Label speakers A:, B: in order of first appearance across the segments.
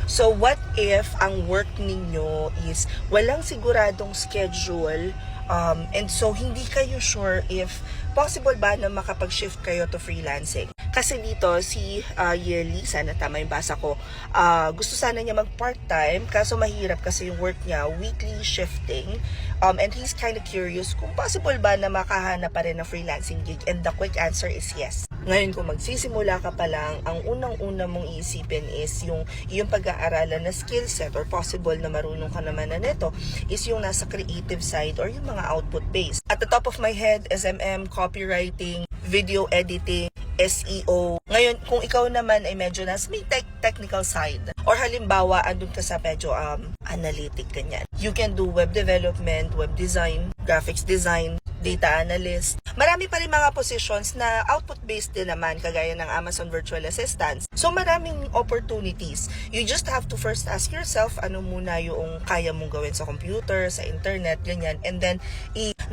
A: So what if ang work ninyo is walang siguradong schedule, and so hindi kayo sure if possible ba na makapag-shift kayo to freelancing? Kasi dito si Yeli, sana tama yung basa ko, gusto sana niya mag part-time kaso mahirap kasi yung work niya weekly shifting, and he's kind of curious kung possible ba na makahanap pa rin ng freelancing gig, and the quick answer is yes. Ngayon kung magsisimula ka pa lang, ang unang-una mong iisipin is yung pag-aaralan na skill set, or possible na marunong ka naman na nito is yung nasa creative side or yung mga output based. At the top of my head, SMM, copywriting, video editing, SEO. Ngayon, kung ikaw naman ay medyo nasa may technical side, or halimbawa andun ka sa medyo analytic ganyan, you can do web development, web design, graphics design, data analyst. Marami pa rin mga positions na output-based din naman, kagaya ng Amazon Virtual Assistants. So maraming opportunities. You just have to first ask yourself, ano muna yung kaya mong gawin sa computer, sa internet, ganyan. And then,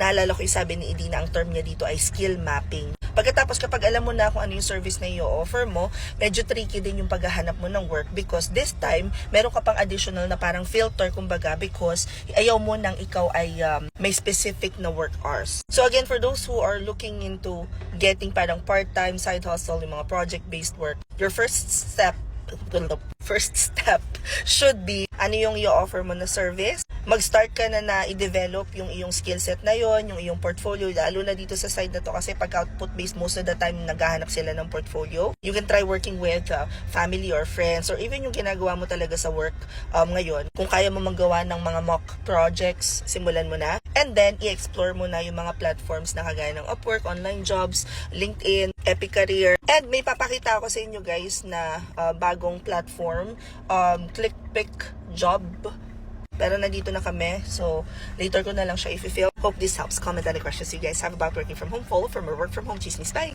A: naalala ko yung sabi ni Edina, ang term niya dito ay skill mapping. Pagkatapos kapag alam mo na kung ano yung service na i-offer mo, medyo tricky din yung paghahanap mo ng work, because this time, meron ka pang additional na parang filter, kumbaga, because ayaw mo nang ikaw ay may specific na work hours. So again, for those who are looking into getting parang part-time side hustle, yung mga project-based work, your first step should be ano yung i-offer mo na service. Mag-start ka na i-develop yung iyong skill set na yon, yung iyong portfolio, lalo na dito sa side na to kasi pag output-based, most of the time naghahanap sila ng portfolio. You can try working with family or friends, or even yung ginagawa mo talaga sa work ngayon. Kung kaya mo magawa ng mga mock projects, simulan mo na. And then, i-explore mo na yung mga platforms na kagaya ng Upwork, online jobs, LinkedIn, Epic Career. And may papakita ako sa inyo guys na bagong platform, ClickPick Job. Pero nandito na kami, so later ko na lang siya i-fill. Hope this helps. Comment any questions you guys have about working from home. Follow for more work from home chismis. Bye!